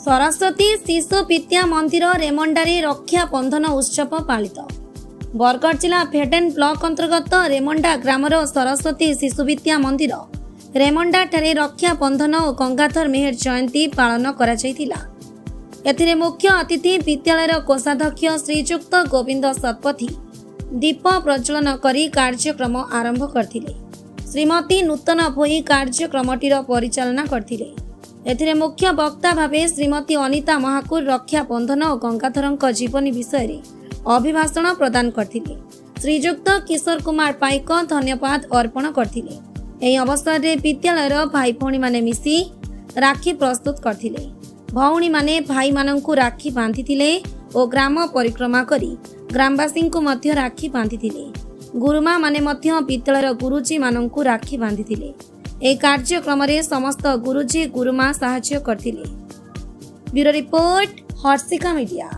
सरस्वती शिशु विद्या मंदिर रेमंडारे रक्षा बंधन उत्सव पालित। बरगढ़ जिला फेडेन ब्लॉक अंतर्गत रेमंडा ग्रामर सरस्वती शिशु विद्या मंदिर रेमंडा ठारे रक्षा बंधन और गंगाधर मेहर जयंती पालन करा जायतिला। एथिरे मुख्य अतिथि विद्यालय कोषाध्यक्ष श्रीजुक्त गोविंद शतपथी दीप प्रज्वलन करी कार्यक्रम आरंभ करथिले। श्रीमती नूतन भोई कार्यक्रमटीर परिचालना करथिले। एथिरे मुख्य वक्ता भावे श्रीमती अनिता महाकुर रक्षा बंधन और गंगाधर जीवनी विषय अभिभाषण प्रदान करथिले। श्रीजुक्त किशोर कुमार पाइक धन्यवाद अर्पण करथिले। एही अवसर में विद्यालय भाई भौणी माने मिसी राखी प्रस्तुत करथिले। भौणी माने भाई मानंकु राखी बांधिथिले और ग्राम परिक्रमा करी ग्रामवासी को मध्य राखी बांधिथिले। गुरुमा माने मध्य विद्यालय गुरुजी मानंकु राखी बांधिथिले। ए कार्यक्रम रे समस्त गुरुजी गुरुमा सहायता करथिले। Bureau report Harshika media.